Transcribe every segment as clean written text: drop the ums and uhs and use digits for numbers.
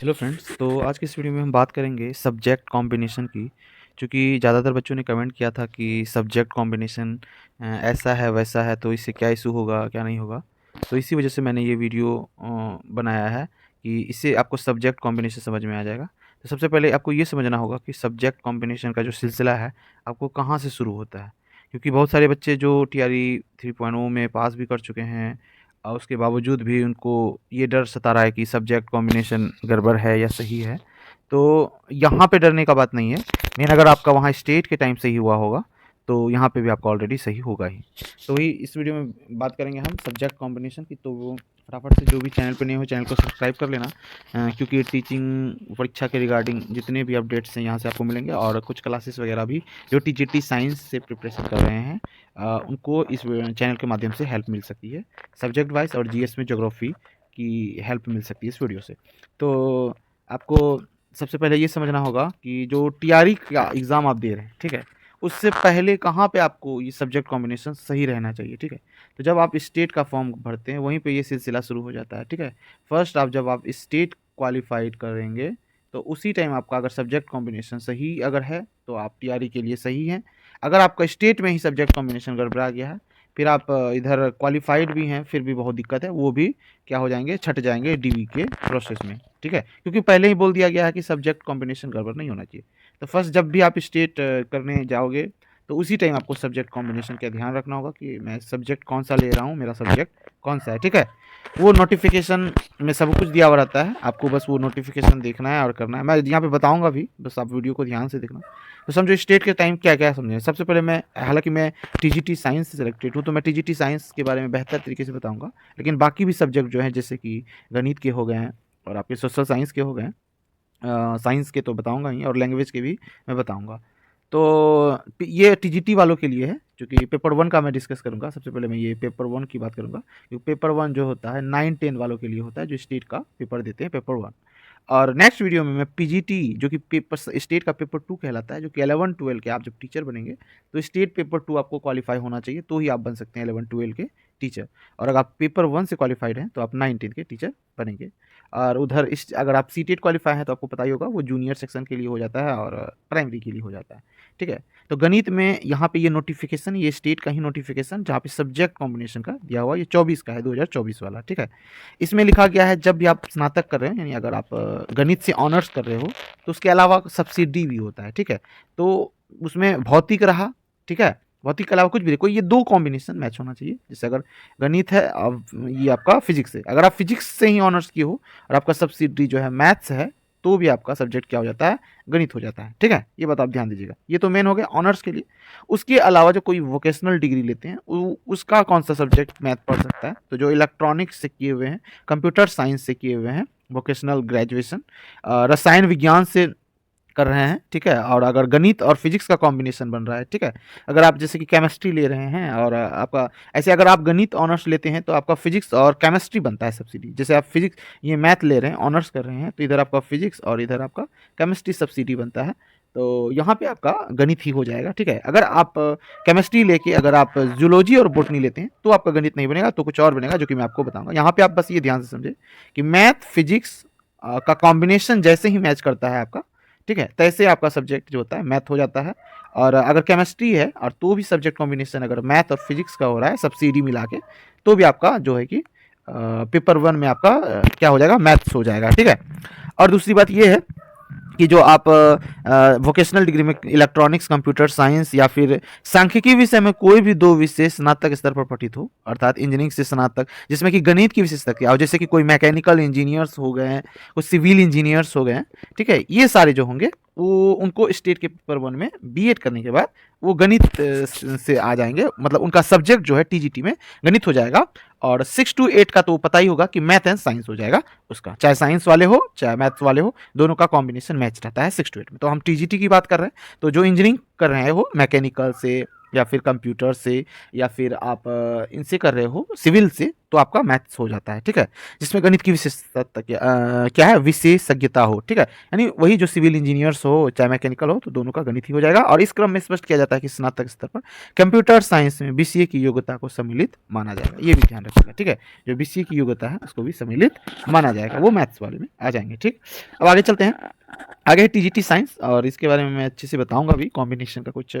Hello friends, तो आज की इस वीडियो में हम बात करेंगे सब्जेक्ट कॉम्बिनेशन की। क्योंकि ज़्यादातर बच्चों ने कमेंट किया था कि सब्जेक्ट कॉम्बिनेशन ऐसा है वैसा है, तो इससे क्या इशू होगा क्या नहीं होगा। तो इसी वजह से मैंने ये वीडियो बनाया है कि इससे आपको सब्जेक्ट कॉम्बिनेशन समझ में आ जाएगा। तो सबसे पहले आपको ये समझना होगा कि सब्जेक्ट कॉम्बिनेशन का जो सिलसिला है आपको कहाँ से शुरू होता है। क्योंकि बहुत सारे बच्चे जो TRE 3.0 में पास भी कर चुके हैं और उसके बावजूद भी उनको ये डर सता रहा है कि सब्जेक्ट कॉम्बिनेशन गड़बड़ है या सही है। तो यहाँ पे डरने का बात नहीं है। मेन अगर आपका वहाँ स्टेट के टाइम सही हुआ होगा तो यहाँ पे भी आपका ऑलरेडी सही होगा ही। तो वही इस वीडियो में बात करेंगे हम सब्जेक्ट कॉम्बिनेशन की। तो वो फटाफट से जो भी चैनल पे नए हो चैनल को सब्सक्राइब कर लेना, क्योंकि टीचिंग परीक्षा के रिगार्डिंग जितने भी अपडेट्स हैं यहाँ से आपको मिलेंगे। और कुछ क्लासेस वगैरह भी जो TGT साइंस से प्रिपरेशन कर रहे हैं उनको इस चैनल के माध्यम से हेल्प मिल सकती है। सब्जेक्ट वाइज और GS में ज्योग्राफी की हेल्प मिल सकती है इस वीडियो से। तो आपको सबसे पहले ये समझना होगा कि जो TRE का एग्ज़ाम आप दे रहे हैं, ठीक है, उससे पहले कहाँ पे आपको ये सब्जेक्ट कॉम्बिनेशन सही रहना चाहिए, ठीक है। तो जब आप स्टेट का फॉर्म भरते हैं वहीं पे ये सिलसिला शुरू हो जाता है, ठीक है। फर्स्ट जब आप स्टेट क्वालिफाइड करेंगे तो उसी टाइम आपका अगर सब्जेक्ट कॉम्बिनेशन सही अगर है तो आप TRE के लिए सही हैं। अगर आपका स्टेट में ही सब्जेक्ट कॉम्बिनेशन गड़बड़ा गया है, फिर आप इधर क्वालिफाइड भी हैं फिर भी बहुत दिक्कत है, वो भी क्या हो जाएंगे, छट जाएंगे DV के प्रोसेस में, ठीक है। क्योंकि पहले ही बोल दिया गया है कि सब्जेक्ट कॉम्बिनेशन गड़बड़ नहीं होना चाहिए। तो फर्स्ट जब भी आप स्टेट करने जाओगे तो उसी टाइम आपको सब्जेक्ट कॉम्बिनेशन का ध्यान रखना होगा कि मैं सब्जेक्ट कौन सा ले रहा हूँ, मेरा सब्जेक्ट कौन सा है, ठीक है। वो नोटिफिकेशन में सब कुछ दिया हुआ रहता है, आपको बस वो नोटिफिकेशन देखना है और करना है। मैं यहाँ पे बताऊंगा भी, बस आप वीडियो को ध्यान से देखना। तो समझो स्टेट के टाइम क्या क्या समझें। सबसे पहले मैं, हालांकि मैं TGT साइंस से सिलेक्टेड हूँ तो मैं TGT साइंस के बारे में बेहतर तरीके से बताऊंगा। लेकिन बाकी भी सब्जेक्ट जो हैं जैसे कि गणित के हो गए हैं और आपके सोशल साइंस के हो गए हैं, साइंस के तो बताऊंगा ही, और लैंग्वेज के भी मैं बताऊंगा। तो ये TGT वालों के लिए है, क्योंकि पेपर 1 का मैं डिस्कस करूंगा। सबसे पहले मैं ये पेपर 1 की बात करूंगा, क्योंकि पेपर 1 जो होता है 9-10 वालों के लिए होता है, जो स्टेट का पेपर देते हैं पेपर 1। और नेक्स्ट वीडियो में मैं PGT जो कि पेपर स्टेट का पेपर 2 कहलाता है, जो कि 11-12 के आप जब टीचर बनेंगे तो स्टेट पेपर 2 आपको क्वालिफाई होना चाहिए, तो ही आप बन सकते हैं 11-12 के टीचर। और अगर आप पेपर 1 से क्वालिफाइड हैं तो आप 9-10 के टीचर बनेंगे। और उधर इस अगर आप CTET क्वालिफाई हैं तो आपको पता ही होगा, वो जूनियर सेक्शन के लिए हो जाता है और प्राइमरी के लिए हो जाता है, ठीक है। तो गणित में यहाँ पे ये नोटिफिकेशन, ये स्टेट का ही नोटिफिकेशन जहाँ पे सब्जेक्ट कॉम्बिनेशन का दिया हुआ, ये 24 का है, 2024 वाला, ठीक है। इसमें लिखा गया है जब भी आप स्नातक कर रहे हैं, यानी अगर आप गणित से ऑनर्स कर रहे हो तो उसके अलावा सब्सिडी भी होता है, ठीक है। तो उसमें भौतिक रहा, ठीक है, भौतिक के अलावा कुछ भी देखो, ये 2 कॉम्बिनेशन मैच होना चाहिए। जैसे अगर गणित है, अब ये आपका फिजिक्स है, अगर आप फिजिक्स से ही ऑनर्स किए हो और आपका सब्सिडी जो है मैथ्स है, तो भी आपका सब्जेक्ट क्या हो जाता है, गणित हो जाता है, ठीक है। ये बात आप ध्यान दीजिएगा। ये तो मेन हो गया ऑनर्स के लिए। उसके अलावा जो कोई वोकेशनल डिग्री लेते हैं उसका कौन सा सब्जेक्ट मैथ पढ़ सकता है, तो जो इलेक्ट्रॉनिक्स से किए हुए हैं, कंप्यूटर साइंस से किए हुए हैं वोकेशनल ग्रेजुएशन, रसायन विज्ञान से कर रहे हैं, ठीक है। और अगर गणित और फिजिक्स का कॉम्बिनेशन बन रहा है, ठीक है। अगर आप जैसे कि केमिस्ट्री ले रहे हैं और आपका ऐसे, अगर आप गणित ऑनर्स लेते हैं तो आपका फिजिक्स और केमिस्ट्री बनता है सब्सिडी। जैसे आप फिजिक्स ये मैथ ले रहे हैं, ऑनर्स कर रहे हैं, तो इधर आपका फिजिक्स और इधर आपका केमिस्ट्री सब्सिडी बनता है। तो यहाँ पे आपका गणित ही हो जाएगा, ठीक है। अगर आप केमिस्ट्री लेके अगर आप जूलॉजी और बॉटनी लेते हैं तो आपका गणित नहीं बनेगा, तो कुछ और बनेगा, जो कि मैं आपको बताऊंगा। यहाँ पे आप बस ये ध्यान से समझे कि मैथ फिजिक्स का कॉम्बिनेशन जैसे ही मैच करता है आपका, ठीक है, तैसे आपका सब्जेक्ट जो होता है मैथ हो जाता है। और अगर केमिस्ट्री है और तो भी सब्जेक्ट कॉम्बिनेशन अगर मैथ और फिजिक्स का हो रहा है सब्सिडी मिला के, तो भी आपका जो है कि पेपर 1 में आपका क्या हो जाएगा, मैथ्स हो जाएगा, ठीक है। और दूसरी बात ये है कि जो आप वोकेशनल डिग्री में इलेक्ट्रॉनिक्स, कंप्यूटर साइंस या फिर सांख्यिकी विषय में कोई भी 2 विषय स्नातक स्तर पर पठित हो, अर्थात इंजीनियरिंग से स्नातक, जिसमें कि गणित की विशेषता क्या हो, जैसे कि कोई मैकेनिकल इंजीनियर्स हो गए हैं, कुछ सिविल इंजीनियर्स हो गए हैं, ठीक है। ये सारे जो होंगे वो उनको स्टेट के पेपर 1 में BEd करने के बाद वो गणित से आ जाएंगे, मतलब उनका सब्जेक्ट जो है TGT में गणित हो जाएगा। और 6 to 8 का तो पता ही होगा कि मैथ एंड साइंस हो जाएगा उसका, चाहे साइंस वाले हो चाहे मैथ्स वाले हो, दोनों का कॉम्बिनेशन मैच रहता है 6 to 8 में। तो हम TGT की बात कर रहे हैं, तो जो इंजीनियरिंग कर रहे हैं वो मैकेनिकल से या फिर कंप्यूटर से या फिर आप इनसे कर रहे हो सिविल से, तो आपका मैथ्स हो जाता है, ठीक है। जिसमें गणित की विशेषता क्या है, विशेषज्ञता हो, ठीक है। यानी वही जो सिविल इंजीनियर्स हो चाहे मैकेनिकल हो, तो दोनों का गणित ही हो जाएगा। और इस क्रम में स्पष्ट किया जाता है कि स्नातक स्तर पर कंप्यूटर साइंस में बीसीए की योग्यता को सम्मिलित माना जाएगा, ये भी ध्यान रखिएगा, ठीक है। जो बीसीए की योग्यता है उसको भी सम्मिलित माना जाएगा, वो मैथ्स वाले में आ जाएंगे, ठीक। अब आगे चलते हैं। आगे है टीजीटी साइंस, और इसके बारे में मैं अच्छे से बताऊंगा भी, कॉम्बिनेशन का कुछ।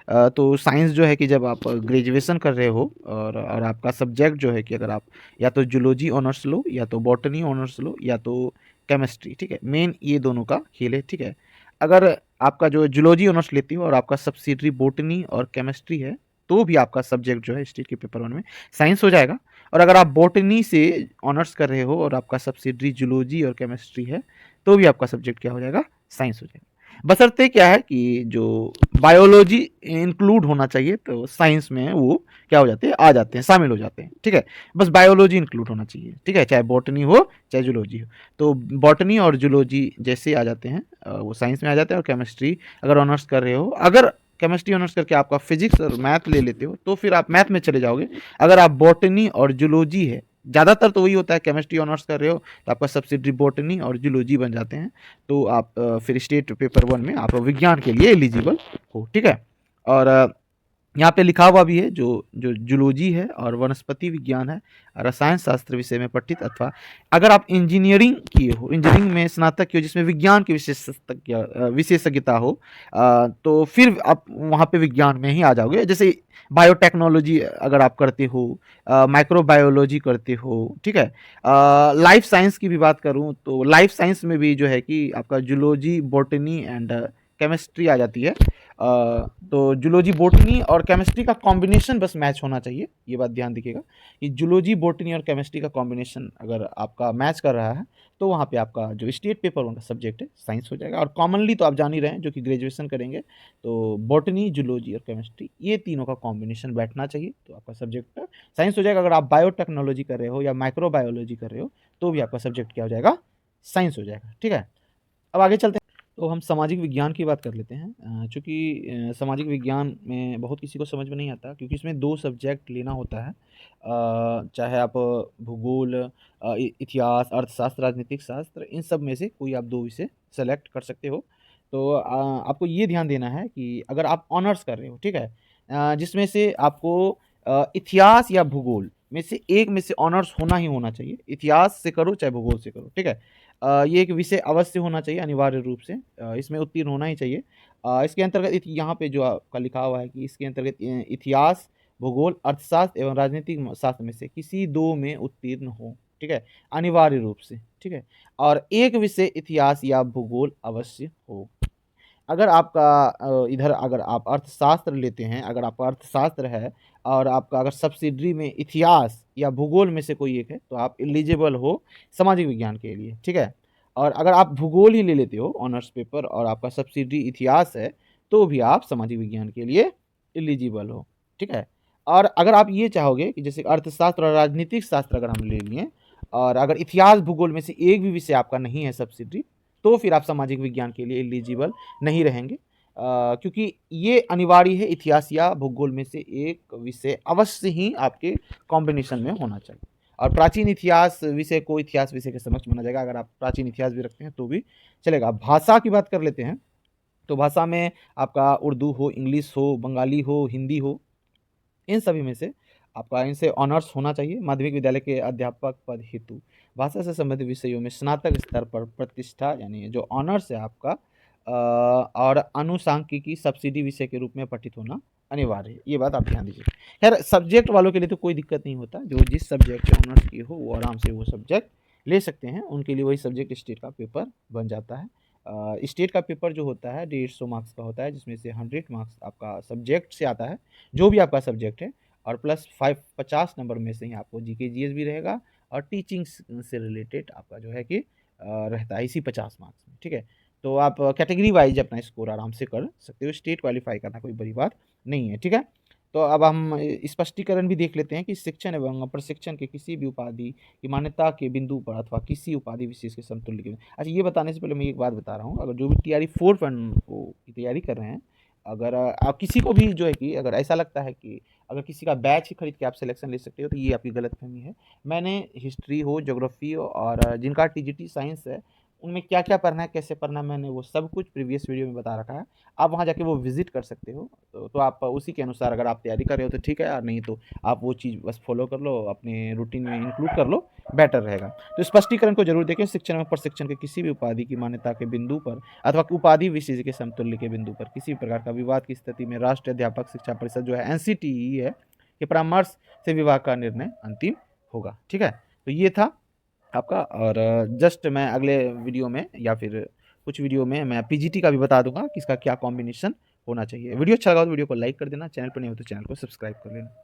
तो साइंस जो है कि जब आप ग्रेजुएशन कर रहे हो और आपका सब्जेक्ट जो है कि अगर आप या तो जूलॉजी ऑनर्स लो, या तो बॉटनी ऑनर्स लो, या तो केमिस्ट्री, ठीक है। मेन ये दोनों का खेल है, ठीक है। अगर आपका जो जूलॉजी ऑनर्स लेती हो और आपका सब्सिडरी बॉटनी और केमिस्ट्री है, तो भी आपका सब्जेक्ट जो है स्टेट के पेपर वन में साइंस हो जाएगा। और अगर आप बॉटनी से ऑनर्स कर रहे हो और आपका सब्सिडरी जूलॉजी और केमिस्ट्री है, तो भी आपका सब्जेक्ट क्या हो जाएगा, साइंस हो जाएगा। बशर्ते क्या है कि जो बायोलॉजी इंक्लूड होना चाहिए, तो साइंस में वो क्या हो जाते हैं, आ जाते हैं, शामिल हो जाते हैं, ठीक है। बस बायोलॉजी इंक्लूड होना चाहिए, ठीक है, चाहे बॉटनी हो चाहे जूलॉजी हो। तो बॉटनी और जूलॉजी जैसे आ जाते हैं, वो साइंस में आ जाते हैं। और केमिस्ट्री अगर ऑनर्स कर रहे हो, अगर केमिस्ट्री ऑनर्स करके आपका फिजिक्स और मैथ ले लेते हो, तो फिर आप मैथ में चले जाओगे। अगर आप बॉटनी और जूलॉजी है, ज़्यादातर तो वही होता है, केमिस्ट्री ऑनर्स कर रहे हो तो आपका सब्सिडरी बॉटनी और जूलॉजी बन जाते हैं। तो आप फिर स्टेट पेपर वन में आप विज्ञान के लिए एलिजिबल हो, ठीक है। और यहाँ पे लिखा हुआ भी है, जो जो जूलॉजी है और वनस्पति विज्ञान है, रसायन शास्त्र विषय में पठित, अथवा अगर आप इंजीनियरिंग किए हो, इंजीनियरिंग में स्नातक किए हो जिसमें विज्ञान की विशेषज्ञता हो, तो फिर आप वहाँ पे विज्ञान में ही आ जाओगे। जैसे बायोटेक्नोलॉजी अगर आप करते हो, माइक्रोबायोलॉजी करते हो, ठीक है। लाइफ साइंस की भी बात करूँ तो लाइफ साइंस में भी जो है कि आपका जूलॉजी बॉटनी एंड केमिस्ट्री आ जाती है। तो जूलॉजी बॉटनी और केमिस्ट्री का कॉम्बिनेशन बस मैच होना चाहिए, ये बात ध्यान रखिएगा कि जूलॉजी बॉटनी और केमिस्ट्री का कॉम्बिनेशन अगर आपका मैच कर रहा है, तो वहाँ पे आपका जो स्टेट पेपर वन का सब्जेक्ट है साइंस हो जाएगा। और कॉमनली तो आप जान ही रहे हैं, जो कि ग्रेजुएशन करेंगे तो बॉटनी, जूलॉजी और केमिस्ट्री, ये तीनों का कॉम्बिनेशन बैठना चाहिए, तो आपका सब्जेक्ट साइंस हो जाएगा। अगर आप बायोटेक्नोलॉजी कर रहे हो या माइक्रोबायोलॉजी कर रहे हो, तो भी आपका सब्जेक्ट क्या हो जाएगा, साइंस हो जाएगा, ठीक है। अब आगे चलते हैं। तो हम सामाजिक विज्ञान की बात कर लेते हैं। चूँकि सामाजिक विज्ञान में बहुत किसी को समझ में नहीं आता, क्योंकि इसमें 2 सब्जेक्ट लेना होता है। चाहे आप भूगोल, इतिहास, अर्थशास्त्र, राजनीतिक शास्त्र, इन सब में से कोई आप 2 विषय सेलेक्ट कर सकते हो। तो आपको ये ध्यान देना है कि अगर आप ऑनर्स कर रहे हो, ठीक है, जिसमें से आपको इतिहास या भूगोल में से एक में से ऑनर्स होना ही होना चाहिए। इतिहास से करो चाहे भूगोल से करो, ठीक है। ये एक विषय अवश्य होना चाहिए अनिवार्य रूप से, इसमें उत्तीर्ण होना ही चाहिए। इसके अंतर्गत यहाँ पे जो आपका लिखा हुआ है कि इसके अंतर्गत इतिहास, भूगोल, अर्थशास्त्र एवं राजनीतिक शास्त्र में से किसी 2 में उत्तीर्ण हो, ठीक है, अनिवार्य रूप से, ठीक है। और एक विषय इतिहास या भूगोल अवश्य हो। अगर आपका इधर अगर आप अर्थशास्त्र लेते हैं, अगर आपका अर्थशास्त्र है और आपका अगर सब्सिडरी में इतिहास या भूगोल में से कोई एक है, तो आप एलिजिबल हो सामाजिक विज्ञान के लिए, ठीक है। और अगर आप भूगोल ही ले लेते हो ऑनर्स पेपर और आपका सब्सिडरी इतिहास है, तो भी आप सामाजिक विज्ञान के लिए एलिजिबल हो, ठीक है। और अगर आप ये चाहोगे कि जैसे अर्थशास्त्र और राजनीतिक शास्त्र अगर हम ले लिए, और अगर इतिहास भूगोल में से एक भी विषय आपका नहीं है सब्सिडरी, तो फिर आप सामाजिक विज्ञान के लिए एलिजिबल नहीं रहेंगे, क्योंकि ये अनिवार्य है, इतिहास या भूगोल में से एक विषय अवश्य ही आपके कॉम्बिनेशन में होना चाहिए। और प्राचीन इतिहास विषय को इतिहास विषय के समक्ष माना जाएगा, अगर आप प्राचीन इतिहास भी रखते हैं तो भी चलेगा। भाषा की बात कर लेते हैं, तो भाषा में आपका उर्दू हो, इंग्लिश हो, बंगाली हो, हिंदी हो, इन सभी में से आपका इनसे ऑनर्स होना चाहिए। माध्यमिक विद्यालय के अध्यापक पद हेतु भाषा से संबंधित विषयों में स्नातक स्तर पर प्रतिष्ठा, यानी जो ऑनर्स है आपका, और अनुसांख्यिकी सब्सिडी विषय के रूप में पठित होना अनिवार्य है, ये बात आप ध्यान दीजिए। खैर सब्जेक्ट वालों के लिए तो कोई दिक्कत नहीं होता, जो जिस सब्जेक्ट से ऑनर्स किए हो वो आराम से वो सब्जेक्ट ले सकते हैं, उनके लिए वही सब्जेक्ट स्टेट का पेपर बन जाता है। स्टेट का पेपर जो होता है 150 मार्क्स का होता है, जिसमें से 100 मार्क्स आपका सब्जेक्ट से आता है, जो भी आपका सब्जेक्ट है, और प्लस 50 नंबर में से ही आपको जीके जीएस भी रहेगा, और टीचिंग से रिलेटेड आपका जो है कि रहता है इसी 50 मार्क्स में, ठीक है। तो आप कैटेगरी वाइज अपना स्कोर आराम से कर सकते हो, स्टेट क्वालिफाई करना कोई बड़ी बात नहीं है, ठीक है। तो अब हम स्पष्टीकरण भी देख लेते हैं कि शिक्षण एवं प्रशिक्षण के किसी भी उपाधि की मान्यता के बिंदु पर अथवा किसी उपाधि विशेष के समतुल्य के। अच्छा, ये बताने से पहले मैं एक बात बता रहा हूँ, अगर जो भी टीआरई 4.0 की तैयारी कर रहे हैं, अगर किसी को भी जो है कि अगर ऐसा लगता है कि अगर किसी का बैच ही खरीद के आप सिलेक्शन ले सकते हो, तो ये आपकी गलतफ़हमी है। मैंने हिस्ट्री हो, ज्योग्राफ़ी हो और जिनका टीजीटी साइंस है, उनमें क्या-क्या पढ़ना है, कैसे पढ़ना है, मैंने वो सब कुछ प्रीवियस वीडियो में बता रखा है। आप वहाँ जाके वो विज़िट कर सकते हो। तो आप उसी के अनुसार अगर आप तैयारी कर रहे हो तो ठीक है, और नहीं तो आप वो चीज़ बस फ़ॉलो कर लो, अपने रूटीन में इंक्लूड कर लो, बेटर रहेगा। तो स्पष्टीकरण को ज़रूर देखें। शिक्षण में प्रशिक्षण के किसी भी उपाधि की मान्यता के बिंदु पर अथवा उपाधि विशेष के समतुल्य के बिंदु पर किसी भी प्रकार का विवाद की स्थिति में राष्ट्रीय अध्यापक शिक्षा परिषद जो है एनसीटीई है, के परामर्श से विभाग का निर्णय अंतिम होगा। ठीक है? तो ये था आपका, और जस्ट मैं अगले वीडियो में या फिर कुछ वीडियो में मैं पीजीटी का भी बता दूँगा कि इसका क्या कॉम्बिनेशन होना चाहिए। वीडियो अच्छा लगा तो वीडियो को लाइक कर देना, चैनल पर नहीं हो तो चैनल को सब्सक्राइब कर लेना।